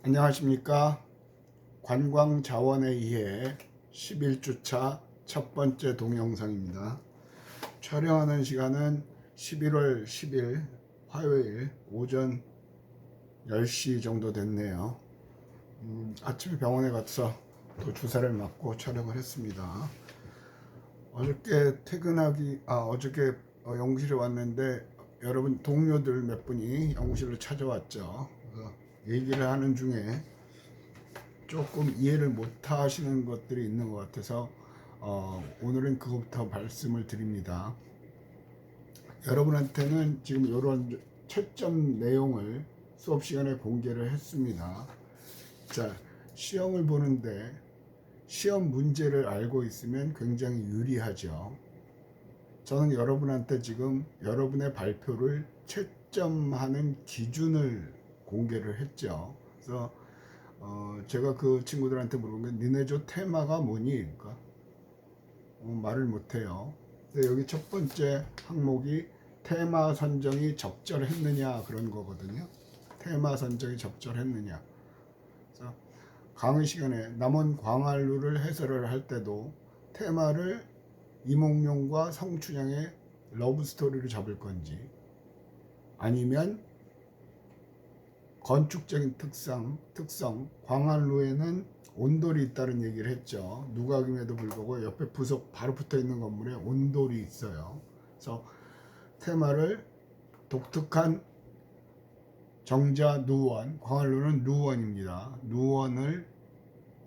안녕하십니까. 관광자원에 의해 11주차 첫 번째 동영상입니다. 촬영하는 시간은 11월 10일 화요일 오전 10시 정도 됐네요. 아침에 병원에 가서 또 주사를 맞고 촬영을 했습니다. 어저께 연구실에 왔는데 여러분 동료들 몇 분이 연구실로 찾아왔죠. 그래서 얘기를 하는 중에 조금 이해를 못 하시는 것들이 있는 것 같아서 오늘은 그것부터 말씀을 드립니다. 여러분한테는 지금 이런 채점 내용을 수업 시간에 공개를 했습니다. 자, 시험을 보는데 시험 문제를 알고 있으면 굉장히 유리하죠. 저는 여러분한테 지금 여러분의 발표를 채점하는 기준을 공개를 했죠. 그래서 제가 그 친구들한테 물어본 게 니네 조 테마가 뭐니? 그러니까 말을 못해요. 근데 여기 첫 번째 항목이 테마 선정이 적절했느냐 그런 거거든요. 테마 선정이 적절했느냐. 그래서 강의 시간에 남원 광활루를 해설을 할 때도 테마를 이몽룡과 성춘향의 러브 스토리를 잡을 건지 아니면 건축적인 특성 광활루에는 온돌이 있다는 얘기를 했죠. 누각임에도 불구하고 옆에 부속 바로 붙어 있는 건물에 온돌이 있어요. 그래서 테마를 독특한 정자 누원, 광활루는 누원입니다. 누원을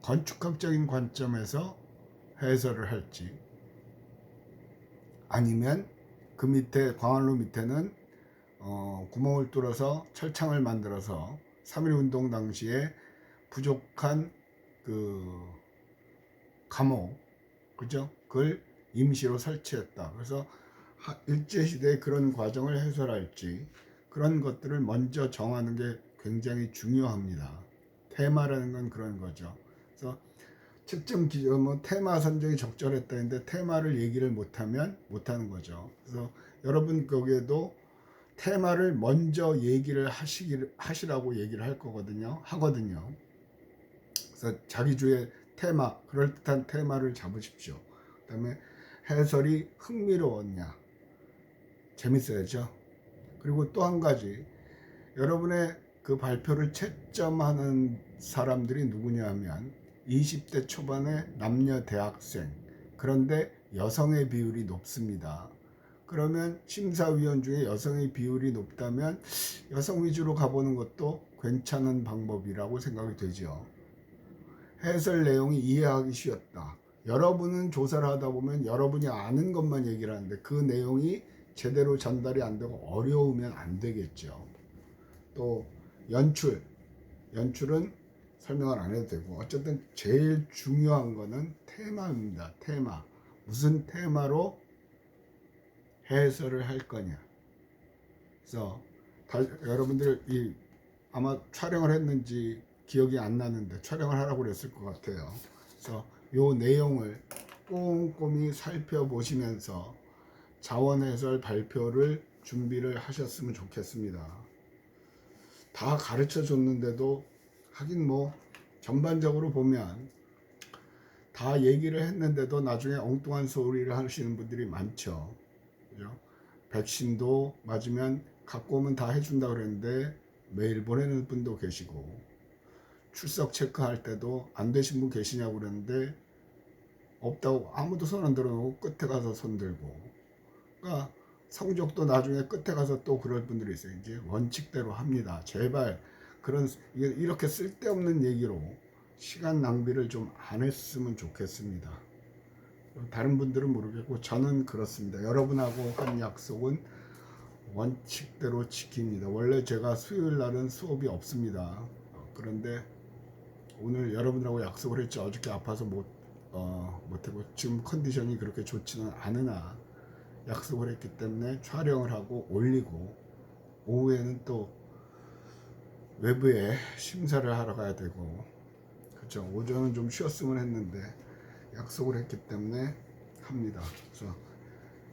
건축학적인 관점에서 해설을 할지 아니면 그 밑에 광활루 밑에는 구멍을 뚫어서 철창을 만들어서 3.1 운동 당시에 부족한 그 감옥, 그죠? 그걸 임시로 설치했다. 그래서 일제시대의 그런 과정을 해설할지 그런 것들을 먼저 정하는 게 굉장히 중요합니다. 테마라는 건 그런 거죠. 그래서 측정 기준, 테마 선정이 적절했다는데 테마를 얘기를 못하면 못하는 거죠. 그래서 여러분 거기에도 테마를 먼저 얘기를 하시라고 얘기를 할 거거든요. 하거든요. 그래서 자기 주의 테마, 그럴듯한 테마를 잡으십시오. 그 다음에 해설이 흥미로웠냐, 재밌어야죠. 그리고 또 한 가지, 여러분의 그 발표를 채점하는 사람들이 누구냐 하면 20대 초반의 남녀 대학생, 그런데 여성의 비율이 높습니다. 그러면 심사위원 중에 여성의 비율이 높다면 여성 위주로 가보는 것도 괜찮은 방법이라고 생각이 되죠. 해설 내용이 이해하기 쉬웠다. 여러분은 조사를 하다 보면 여러분이 아는 것만 얘기를 하는데 그 내용이 제대로 전달이 안 되고 어려우면 안 되겠죠. 또 연출은 설명을 안 해도 되고, 어쨌든 제일 중요한 거는 테마입니다. 테마. 무슨 테마로 해설을 할 거냐. 그래서 여러분들 아마 촬영을 했는지 기억이 안 나는데 촬영을 하라고 그랬을 것 같아요. 그래서 요 내용을 꼼꼼히 살펴보시면서 자원해설 발표를 준비를 하셨으면 좋겠습니다. 다 가르쳐 줬는데도 하긴 전반적으로 보면 다 얘기를 했는데도 나중에 엉뚱한 소리를 하시는 분들이 많죠. 그죠? 백신도 맞으면 갖고 오면 다 해준다 그랬는데 메일 보내는 분도 계시고, 출석 체크할 때도 안 되신 분 계시냐고 그랬는데 없다고 아무도 손 안 들어놓고 끝에 가서 손 들고, 그러니까 성적도 나중에 끝에 가서 또 그럴 분들이 있어요. 이제 원칙대로 합니다. 제발 이렇게 쓸데없는 얘기로 시간 낭비를 좀 안 했으면 좋겠습니다. 다른 분들은 모르겠고 저는 그렇습니다. 여러분하고 한 약속은 원칙대로 지킵니다. 원래 제가 수요일 날은 수업이 없습니다. 그런데 오늘 여러분들하고 약속을 했죠. 어저께 아파서 못하고 지금 컨디션이 그렇게 좋지는 않으나 약속을 했기 때문에 촬영을 하고 올리고, 오후에는 또 외부에 심사를 하러 가야 되고, 그렇죠. 오전은 좀 쉬었으면 했는데 약속을 했기 때문에 합니다. 그래서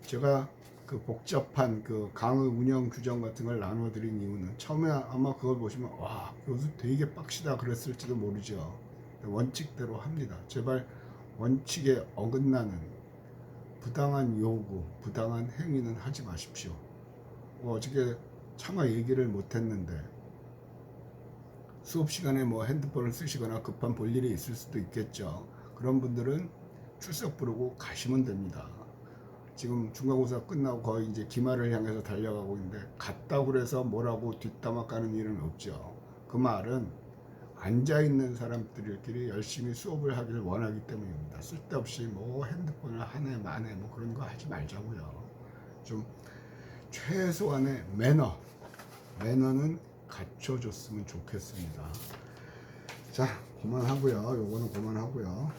제가 그 복잡한 그 강의 운영 규정 같은 걸 나눠드린 이유는, 처음에 아마 그걸 보시면 와 교수 되게 빡시다 그랬을지도 모르죠. 원칙대로 합니다. 제발 원칙에 어긋나는 부당한 요구, 부당한 행위는 하지 마십시오. 어저께 차마 얘기를 못했는데, 수업 시간에 뭐 핸드폰을 쓰시거나 급한 볼일이 있을 수도 있겠죠. 그런 분들은 출석 부르고 가시면 됩니다. 지금 중간고사 끝나고 거의 이제 기말을 향해서 달려가고 있는데, 갔다고 그래서 뭐라고 뒷담화 까는 일은 없죠. 그 말은 앉아있는 사람들끼리 열심히 수업을 하기를 원하기 때문입니다. 쓸데없이 뭐 핸드폰을 하네 마네 뭐 그런 거 하지 말자고요. 좀 최소한의 매너는 갖춰줬으면 좋겠습니다. 자, 그만하고요. 요거는 그만하고요.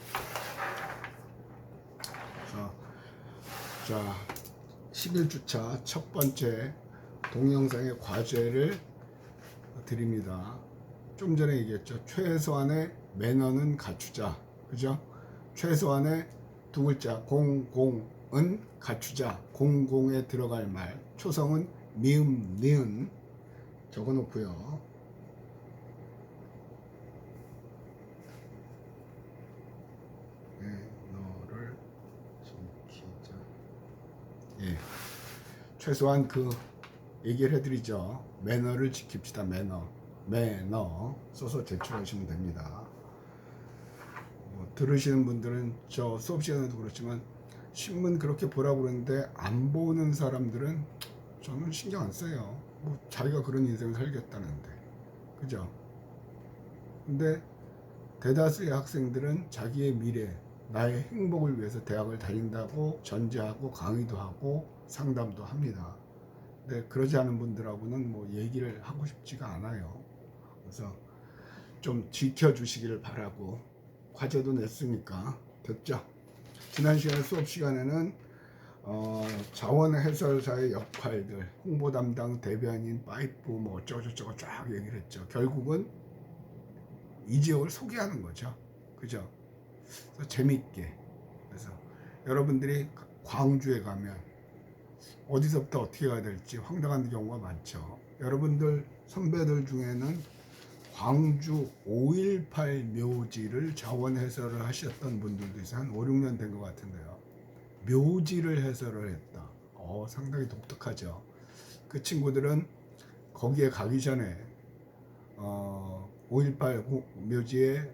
자, 11주차 첫 번째 동영상의 과제를 드립니다. 좀 전에 얘기했죠. 최소한의 매너는 갖추자. 그죠? 최소한의 두 글자 공공은 갖추자. 공공에 들어갈 말. 초성은 미음, 니은 적어 놓고요. 매너를 지키자. 예. 최소한 그 얘기를 해드리죠. 매너를 지킵시다. 매너 써서 제출하시면 됩니다. 들으시는 분들은 저 수업 시간에도 그렇지만 신문 그렇게 보라고 그러는데 안 보는 사람들은 저는 신경 안 써요. 뭐 자기가 그런 인생을 살겠다는데, 그죠? 근데 대다수의 학생들은 자기의 미래, 나의 행복을 위해서 대학을 다닌다고 전제하고 강의도 하고 상담도 합니다. 근데 그러지 않은 분들하고는 뭐 얘기를 하고 싶지가 않아요. 그래서 좀 지켜주시기를 바라고, 과제도 냈으니까 됐죠. 지난 시간에 수업 시간에는 자원 해설사의 역할들, 홍보 담당, 대변인, 파이프 뭐 어쩌고저쩌고 쫙 얘기를 했죠. 결국은 이 지역을 소개하는 거죠. 그죠? 그래서 재밌게. 그래서 여러분들이 광주에 가면 어디서부터 어떻게 가야 될지 황당한 경우가 많죠. 여러분들 선배들 중에는 광주 5.18 묘지를 자원 해설을 하셨던 분들도 있어요. 한 5, 6년 된 것 같은데요. 묘지를 해설을 했다. 상당히 독특하죠. 그 친구들은 거기에 가기 전에 5.18 묘지의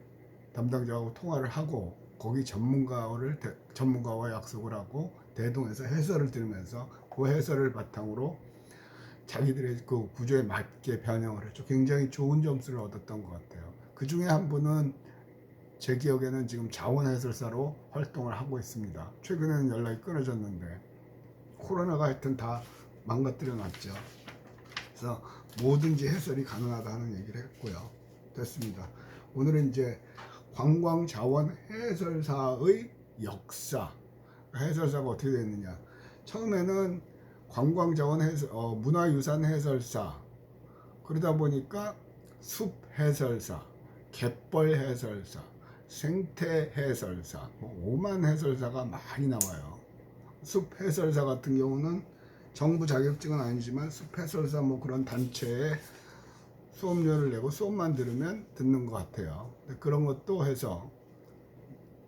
담당자하고 통화를 하고, 거기 전문가와 약속을 하고 대동해서 해설을 들으면서 그 해설을 바탕으로 자기들의 그 구조에 맞게 변형을 했죠. 굉장히 좋은 점수를 얻었던 것 같아요. 그 중에 한 분은 제 기억에는 지금 자원 해설사로 활동을 하고 있습니다. 최근에는 연락이 끊어졌는데 코로나가 하여튼 다 망가뜨려 놨죠. 그래서 뭐든지 해설이 가능하다 하는 얘기를 했고요. 됐습니다. 오늘은 이제 관광자원 해설사의 역사, 해설사가 어떻게 됐느냐. 처음에는 관광자원 문화유산 해설사, 그러다 보니까 숲 해설사, 갯벌 해설사, 생태 해설사, 오만 해설사가 많이 나와요. 숲 해설사 같은 경우는 정부 자격증은 아니지만 숲 해설사 뭐 그런 단체에 수업료를 내고 수업만 들으면 듣는 것 같아요. 그런 것도 해서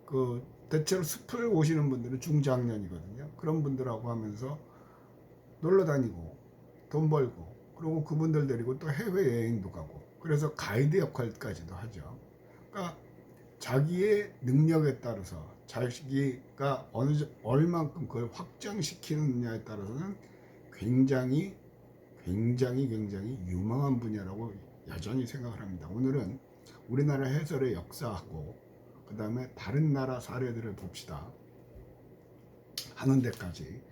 그 대체로 숲을 오시는 분들은 중장년이거든요. 그런 분들하고 하면서 놀러 다니고 돈 벌고, 그리고 그분들 데리고 또 해외 여행도 가고, 그래서 가이드 역할까지도 하죠. 그러니까 자기의 능력에 따라서 자기가 얼만큼 그걸 확장시키느냐에 따라서는 굉장히 유망한 분야라고 여전히 생각을 합니다. 오늘은 우리나라 해설의 역사하고 그 다음에 다른 나라 사례들을 봅시다 하는 데까지.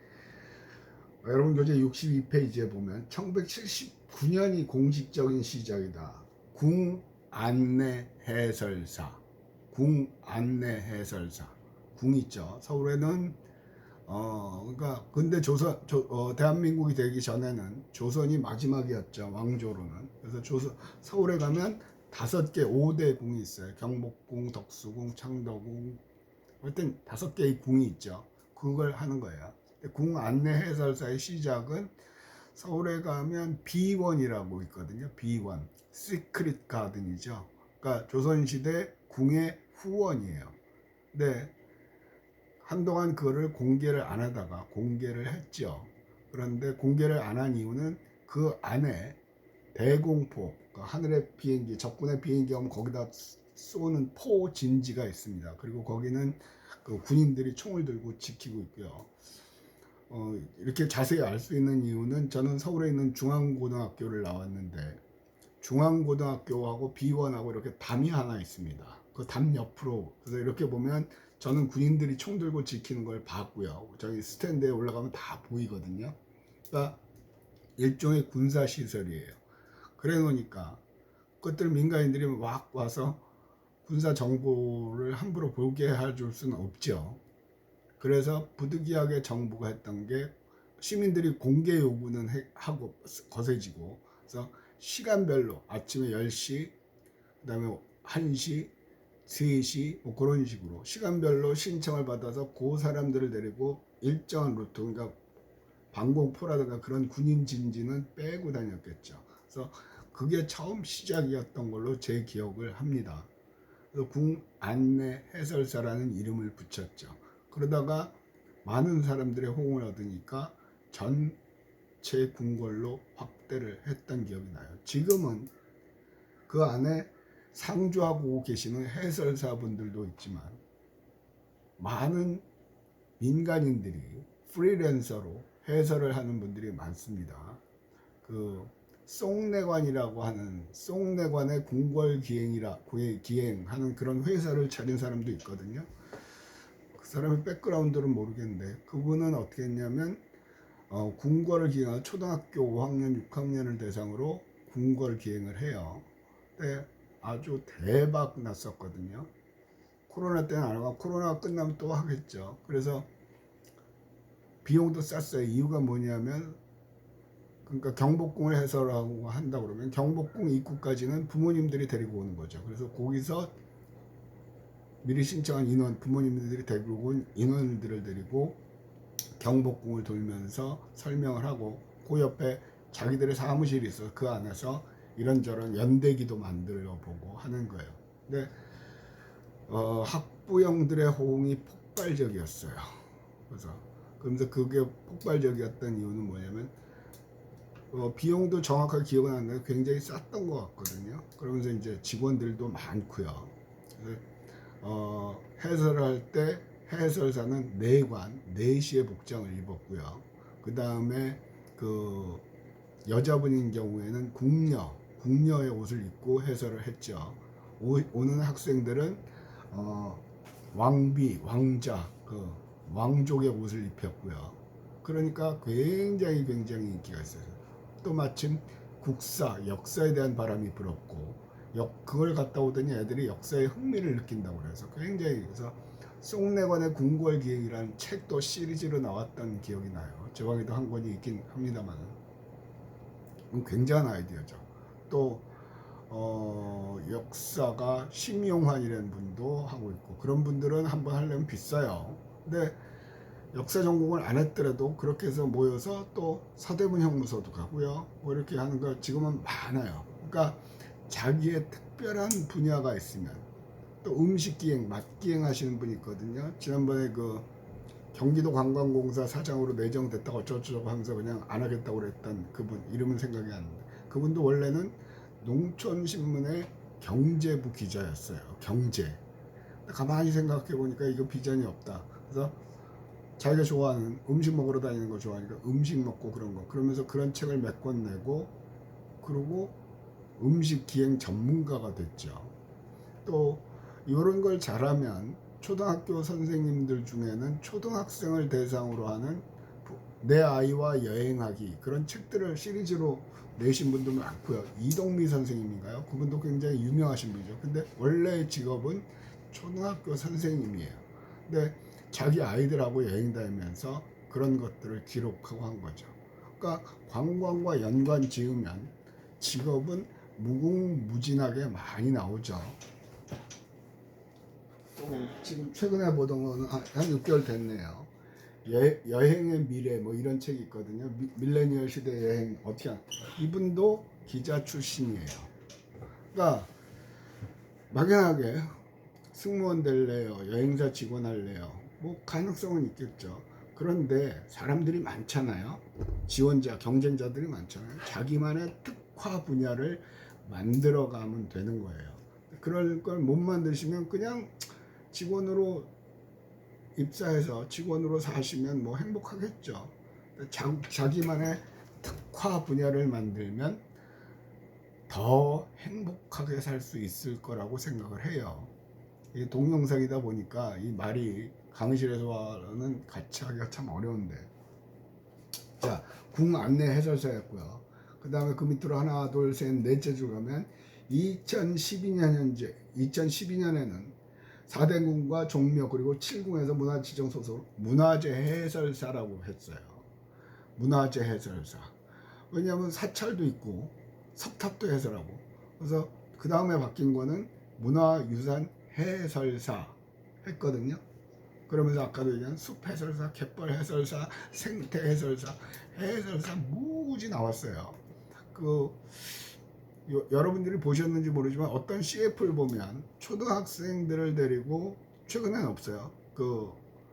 여러분 교재 62페이지에 보면 1979년이 공식적인 시작이다. 궁안내 해설사. 궁 있죠. 서울에는 그러니까 근데 대한민국이 되기 전에는 조선이 마지막이었죠. 왕조로는. 그래서 서울에 가면 5개 5대 궁이 있어요. 경복궁, 덕수궁, 창덕궁, 하여튼 5개의 궁이 있죠. 그걸 하는 거예요. 궁 안내 해설사의 시작은 서울에 가면 B1이라고 있거든요. B1 시크릿 가든이죠. 그러니까 조선시대 궁의 후원이에요. 근데 한동안 그거를 공개를 안 하다가 공개를 했죠. 그런데 공개를 안 한 이유는 그 안에 대공포, 그 하늘의 비행기, 적군의 비행기 오면 거기다 쏘는 포 진지가 있습니다. 그리고 거기는 그 군인들이 총을 들고 지키고 있고요. 이렇게 자세히 알 수 있는 이유는 저는 서울에 있는 중앙고등학교를 나왔는데 중앙고등학교하고 비원하고 이렇게 담이 하나 있습니다. 그 담 옆으로 그래서 이렇게 보면 저는 군인들이 총 들고 지키는 걸 봤고요. 저기 스탠드에 올라가면 다 보이거든요. 그러니까 일종의 군사 시설이에요. 그래 놓으니까 그것들 민간인들이 막 와서 군사 정보를 함부로 보게 해줄 수는 없죠. 그래서 부득이하게 정부가 했던 게 시민들이 공개 요구는 하고 거세지고 그래서 시간별로 아침에 10시 그다음에 1시 3시 뭐 그런 식으로 시간별로 신청을 받아서 그 사람들을 데리고 일정한 루트 그러니까 방공포라든가 그런 군인 진지는 빼고 다녔겠죠. 그래서 그게 처음 시작이었던 걸로 제 기억을 합니다. 그래서 궁 안내 해설사라는 이름을 붙였죠. 그러다가 많은 사람들의 호응을 얻으니까 전체 궁궐로 확대를 했던 기억이 나요. 지금은 그 안에 상주하고 계시는 해설사분들도 있지만 많은 민간인들이 프리랜서로 해설을 하는 분들이 많습니다. 그 송내관이라고 하는 송내관의 궁궐 기행하는 그런 회사를 차린 사람도 있거든요. 그 사람의 백그라운드는 모르겠는데 그분은 어떻게 했냐면 궁궐을 기행한 초등학교 5학년, 6학년을 대상으로 궁궐 기행을 해요. 근데 아주 대박 났었거든요. 코로나 때는 안 하고 코로나가 끝나면 또 하겠죠. 그래서 비용도 쌌어요. 이유가 뭐냐면 그러니까 경복궁을 해설하고 한다 그러면 경복궁 입구까지는 부모님들이 데리고 오는 거죠. 그래서 거기서 미리 신청한 인원, 부모님들이 데리고 온 인원들을 데리고 경복궁을 돌면서 설명을 하고 그 옆에 자기들의 사무실이 있어서 그 안에서 이런저런 연대기도 만들어 보고 하는 거예요. 근데 학부형들의 호응이 폭발적이었어요. 그래서 그게 폭발적이었던 이유는 뭐냐면 비용도 정확하게 기억은 안 나요. 굉장히 쌌던 것 같거든요. 그러면서 이제 직원들도 많고요. 해설할 때 해설사는 내관, 내시의 복장을 입었고요. 그 다음에 그 여자분인 경우에는 궁녀의 옷을 입고 해설을 했죠. 오는 학생들은 왕비, 왕자, 그 왕족의 옷을 입혔고요. 그러니까 굉장히 인기가 있어요. 또 마침 역사에 대한 바람이 불었고 그걸 갔다 오더니 애들이 역사에 흥미를 느낀다고 그래서 굉장히 그래서 송내관의 궁궐기행이라는 책도 시리즈로 나왔던 기억이 나요. 제 방에도 한 권이 있긴 합니다만 굉장한 아이디어죠. 또 역사가 심용환이라는 분도 하고 있고 그런 분들은 한번 하려면 비싸요. 근데 역사 전공을 안 했더라도 그렇게 해서 모여서 또 서대문 형무소도 가고요. 뭐 이렇게 하는 거 지금은 많아요. 그러니까 자기의 특별한 분야가 있으면 또 음식 기행, 맛 기행 하시는 분이 있거든요. 지난번에 그 경기도 관광공사 사장으로 내정됐다고 어쩌고저쩌고 하면서 그냥 안 하겠다고 그랬던 그분 이름은 생각이 안 나는데 그분도 원래는 농촌신문의 경제부 기자였어요. 경제. 가만히 생각해 보니까 이거 비전이 없다. 그래서 자기가 좋아하는 음식 먹으러 다니는 거 좋아하니까 음식 먹고 그런 거 그러면서 그런 책을 몇 권 내고 그리고 음식 기행 전문가가 됐죠. 또 이런 걸 잘하면 초등학교 선생님들 중에는 초등학생을 대상으로 하는 내 아이와 여행하기 그런 책들을 시리즈로 내신 분도 많고요. 이동미 선생님인가요? 그분도 굉장히 유명하신 분이죠. 근데 원래 직업은 초등학교 선생님이에요. 근데 자기 아이들하고 여행 다니면서 그런 것들을 기록하고 한 거죠. 그러니까 관광과 연관 지으면 직업은 무궁무진하게 많이 나오죠. 또 지금 최근에 보던 거는 한 6개월 됐네요. 여행의 미래 뭐 이런 책이 있거든요. 밀레니얼 시대 여행 어떻게 이분도 기자 출신이에요. 그러니까 막연하게 승무원 될래요, 여행사 직원 할래요, 뭐 가능성은 있겠죠. 그런데 사람들이 많잖아요. 지원자 경쟁자들이 많잖아요. 자기만의 특화 분야를 만들어 가면 되는 거예요. 그럴 걸 못 만드시면 그냥 직원으로 입사해서 직원으로 사시면 뭐 행복하겠죠. 자기만의 특화 분야를 만들면 더 행복하게 살 수 있을 거라고 생각을 해요. 이게 동영상이다 보니까 이 말이 강의실에서는 같이 하기가 참 어려운데. 자, 궁 안내 해설사였고요. 그 다음에 그 밑으로 하나, 둘, 셋, 넷째 줄 가면 2012년 현재, 2012년에는 4대궁과 종묘 그리고 7궁에서 문화지정 소속 문화재 해설사라고 했어요. 문화재 해설사. 왜냐하면 사찰도 있고 석탑도 해설하고. 그래서 그 다음에 바뀐 거는 문화유산 해설사 했거든요. 그러면서 아까도 얘기한 숲 해설사, 갯벌 해설사, 생태 해설사, 해설사 무지 나왔어요. 그 여러분들이 보셨는지 모르지만 어떤 CF를 보면 초등학생들을 데리고 최근에는 없어요. 그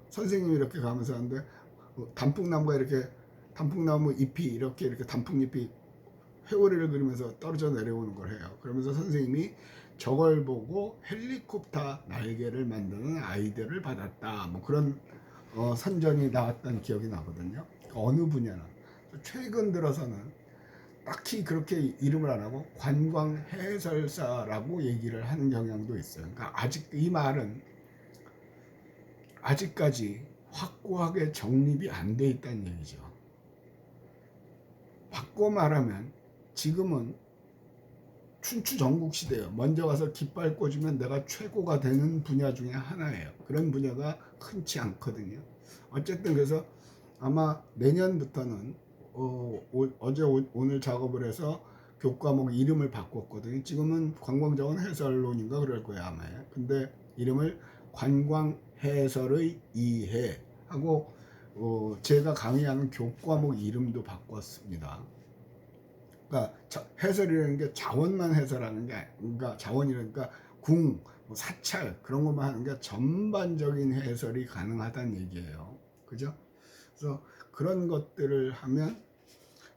선생님이 이렇게 가면서 하는데 단풍나무가 이렇게 단풍나무 잎이 이렇게 단풍잎이 회오리를 그리면서 떨어져 내려오는 걸 해요. 그러면서 선생님이 저걸 보고 헬리콥터 날개를 만드는 아이디어를 받았다. 뭐 그런 선전이 나왔던 기억이 나거든요. 어느 분야나 최근 들어서는 딱히 그렇게 이름을 안 하고 관광 해설사라고 얘기를 하는 경향도 있어요. 그러니까 아직 이 말은 아직까지 확고하게 정립이 안 돼 있다는 얘기죠. 바꿔 말하면 지금은 춘추전국 시대예요. 먼저 가서 깃발 꽂으면 내가 최고가 되는 분야 중에 하나예요. 그런 분야가 흔치 않거든요. 어쨌든 그래서 아마 내년부터는 어제 오늘 작업을 해서 교과목 이름을 바꿨거든요. 지금은 관광자원 해설론인가 그럴 거예요 아마. 근데 이름을 관광 해설의 이해 하고 제가 강의하는 교과목 이름도 바꿨습니다. 그러니까 해설이라는 게 자원만 해설하는 게 그러니까 자원이라니까 궁, 뭐 사찰 그런 것만 하는 게 전반적인 해설이 가능하다는 얘기예요. 그죠? 그래서 그런 것들을 하면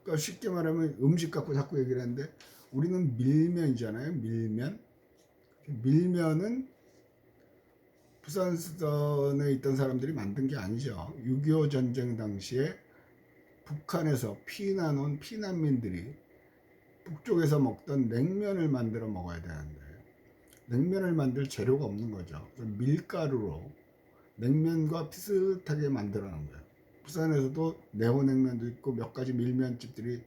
그러니까 쉽게 말하면 음식 갖고 자꾸 얘기를 하는데 우리는 밀면이잖아요. 밀면은 부산선에 있던 사람들이 만든 게 아니죠. 6.25 전쟁 당시에 북한에서 피난 온 피난민들이 북쪽에서 먹던 냉면을 만들어 먹어야 되는데 냉면을 만들 재료가 없는 거죠. 밀가루로 냉면과 비슷하게 만들어 놓은 거예요. 부산에서도 내호냉면도 있고 몇 가지 밀면집들이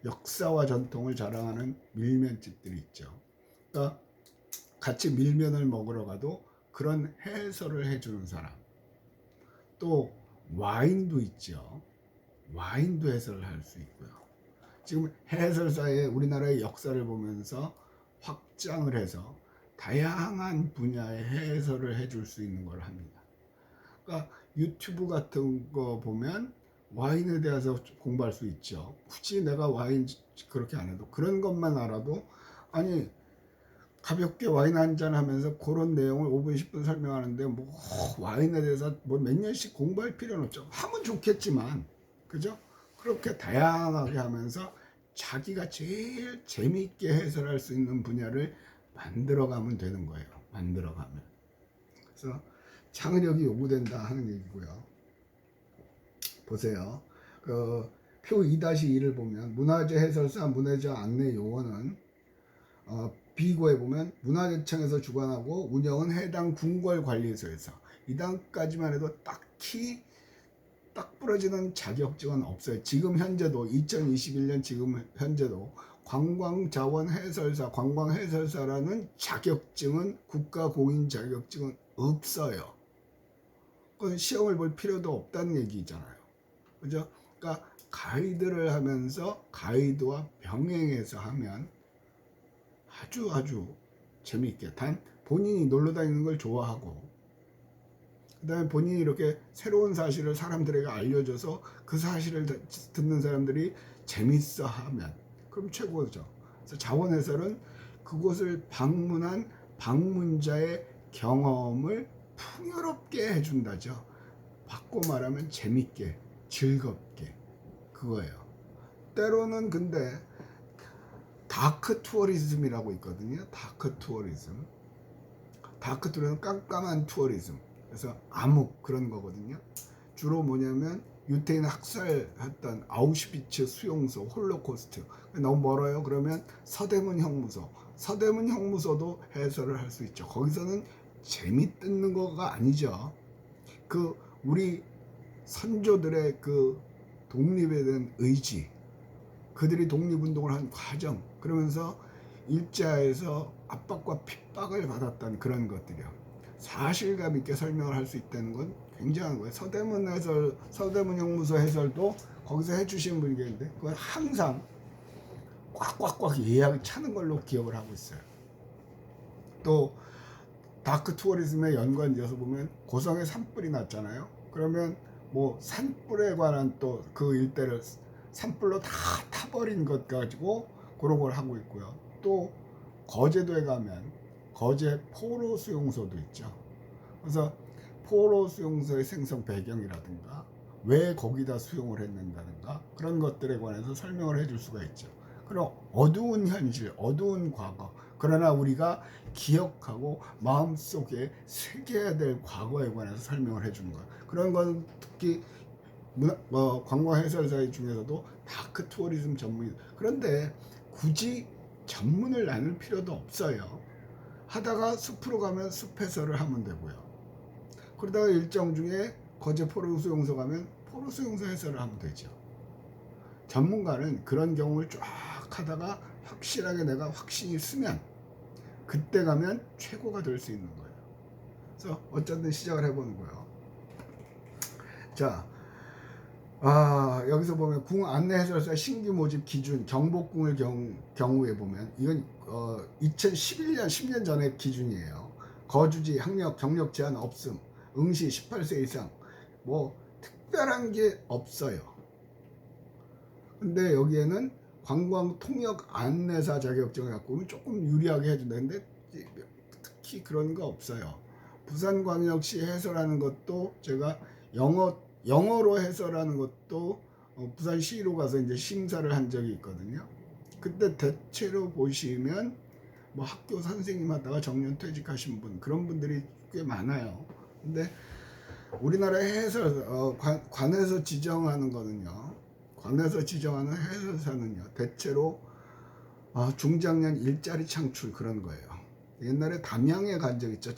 역사와 전통을 자랑하는 밀면집들이 있죠. 그러니까 같이 밀면을 먹으러 가도 그런 해설을 해주는 사람. 또 와인도 있죠. 와인도 해설을 할 수 있고요. 지금 해설사의 우리나라의 역사를 보면서 확장을 해서 다양한 분야의 해설을 해줄 수 있는 걸 합니다. 그러니까 유튜브 같은 거 보면 와인에 대해서 공부할 수 있죠. 굳이 내가 와인 그렇게 안 해도 그런 것만 알아도 아니 가볍게 와인 한잔 하면서 그런 내용을 5분 10분 설명하는데 뭐 와인에 대해서 뭐 몇 년씩 공부할 필요는 없죠. 하면 좋겠지만 그죠? 그렇게 다양하게 하면서 자기가 제일 재미있게 해설할 수 있는 분야를 만들어가면 되는 거예요. 만들어가면. 그래서 창의력이 요구된다 하는 얘기고요. 보세요. 표 2-2를 보면 문화재 해설사 문화재 안내 요원은 비고에 보면 문화재청에서 주관하고 운영은 해당 궁궐관리소에서 이 단까지만 해도 딱히 딱 부러지는 자격증은 없어요. 지금 현재도 2021년 지금 현재도 관광자원해설사, 관광해설사라는 자격증은 국가공인 자격증은 없어요. 그건 시험을 볼 필요도 없다는 얘기잖아요. 그죠? 그러니까 가이드를 하면서 가이드와 병행해서 하면 아주 재미있게 단 본인이 놀러 다니는 걸 좋아하고 그다음에 본인이 이렇게 새로운 사실을 사람들에게 알려줘서 그 사실을 듣는 사람들이 재밌어하면 그럼 최고죠. 그래서 자원 해설은 그곳을 방문한 방문자의 경험을 풍요롭게 해준다죠. 바꿔 말하면 재밌게, 즐겁게, 그거예요. 때로는 근데 다크 투어리즘이라고 있거든요. 다크 투어리즘. 다크 투어리즘은 깜깜한 투어리즘. 그래서 암흑 그런 거거든요. 주로 뭐냐면 유태인 학살했던 아우슈비츠 수용소, 홀로코스트. 너무 멀어요. 그러면 서대문 형무소. 서대문 형무소도 해설을 할 수 있죠. 거기서는 재밌는 거가 아니죠. 그 우리 선조들의 그 독립에 대한 의지, 그들이 독립운동을 한 과정, 그러면서 일제하에서 압박과 핍박을 받았던 그런 것들이요. 사실감 있게 설명을 할 수 있다는 건 굉장한 거예요. 서대문 해설, 서대문 형무소 해설도 거기서 해주신 분이 계는데 그건 항상 꽉꽉꽉 예약이 차는 걸로 기억을 하고 있어요. 또 다크 투어리즘에 연관지어서 보면 고성에 산불이 났잖아요. 그러면 뭐 산불에 관한 또 그 일대를 산불로 다 타버린 것 가지고 그런 걸 하고 있고요. 또 거제도에 가면 거제 포로 수용소도 있죠. 그래서 포로 수용소의 생성 배경이라든가 왜 거기다 수용을 했는다든가 그런 것들에 관해서 설명을 해줄 수가 있죠. 그럼 어두운 현실, 어두운 과거, 그러나 우리가 기억하고 마음속에 새겨야 될 과거에 관해서 설명을 해주는 거예요. 그런 건 특히 관광 해설사 중에서도 다크 투어리즘 전문이. 그런데 굳이 전문을 나눌 필요도 없어요. 하다가 숲으로 가면 숲 해설을 하면 되고요. 그러다가 일정 중에 거제 포로 수용소 가면 포로 수용소 해설을 하면 되죠. 전문가는 그런 경험을 쫙 하다가 확실하게 내가 확신이 쓰면 그때 가면 최고가 될 수 있는 거예요. 그래서 어쨌든 시작을 해보는 거예요. 자, 여기서 보면 궁 안내 해설사 신규 모집 기준 경복궁의 경우에 보면 이건 2011년 10년 전의 기준이에요. 거주지, 학력, 경력 제한 없음, 응시 18세 이상, 뭐 특별한 게 없어요. 근데 여기에는 관광 통역 안내사 자격증을 갖고 오면 조금 유리하게 해준다는데 특히 그런 거 없어요. 부산광역시 해설하는 것도 제가 영어로 해설하는 것도 부산시로 가서 이제 심사를 한 적이 있거든요. 그때 대체로 보시면 뭐 학교 선생님 하다가 정년 퇴직하신 분 그런 분들이 꽤 많아요. 근데 우리나라 해설 관에서 지정하는 거는요. 관에서 지정하는 해설사는요. 대체로 중장년 일자리 창출 그런 거예요. 옛날에 담양에 간 적 있죠.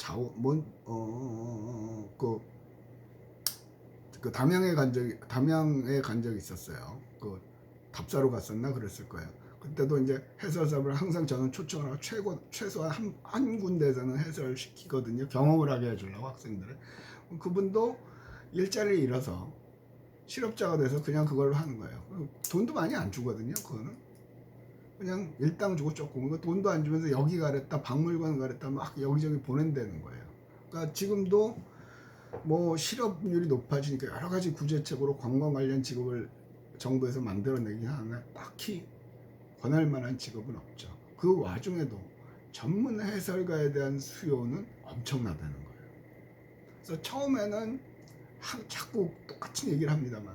담양에 간 적이 있었어요. 그 답사로 갔었나 그랬을 거예요. 그때도 이제 해설사를 항상 저는 초청을 하고 최소한 한 군데에서는 해설을 시키거든요. 경험을 하게 해주려고 학생들을. 그분도 일자리를 잃어서 실업자가 돼서 그냥 그걸로 하는 거예요. 돈도 많이 안 주거든요. 그거는 그냥 일당 주고 조금 돈도 안 주면서 여기 가랬다 박물관 가랬다 막 여기저기 보낸다는 거예요. 그러니까 지금도 뭐 실업률이 높아지니까 여러 가지 구제책으로 관광 관련 직업을 정부에서 만들어내긴 하나 딱히 권할 만한 직업은 없죠. 그 와중에도 전문 해설가에 대한 수요는 엄청나다는 거예요. 그래서 처음에는 자꾸 똑같은 얘기를 합니다만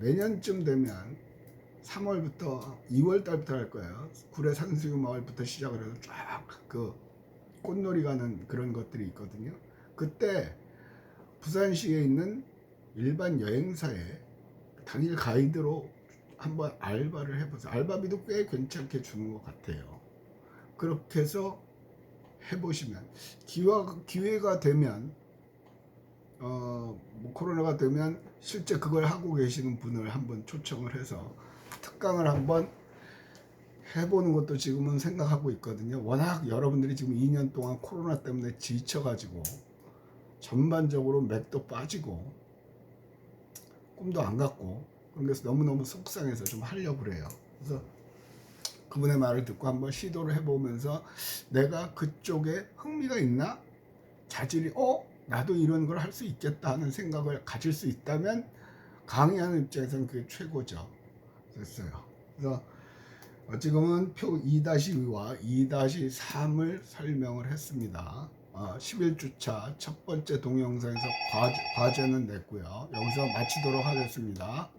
내년쯤 되면 3월부터 2월 달부터 할 거예요. 구례 산수유 마을부터 시작을 해서 쫙 그 꽃놀이 가는 그런 것들이 있거든요. 그때 부산시에 있는 일반 여행사에 당일 가이드로 한번 알바를 해보세요. 알바비도 꽤 괜찮게 주는 것 같아요. 그렇게 해서 해보시면 기회가 되면 뭐 코로나가 되면 실제 그걸 하고 계시는 분을 한번 초청을 해서 특강을 한번 해보는 것도 지금은 생각하고 있거든요. 워낙 여러분들이 지금 2년 동안 코로나 때문에 지쳐가지고 전반적으로 맥도 빠지고 꿈도 안 갖고 그래서 너무너무 속상해서 좀 하려고 그래요. 그래서 그분의 말을 듣고 한번 시도를 해보면서 내가 그쪽에 흥미가 있나? 자질이 나도 이런 걸 할 수 있겠다 하는 생각을 가질 수 있다면 강의하는 입장에서는 그게 최고죠. 됐어요. 그래서 지금은 표 2-2와 2-3을 설명을 했습니다. 11주차 첫 번째 동영상에서 과제는 냈고요. 여기서 마치도록 하겠습니다.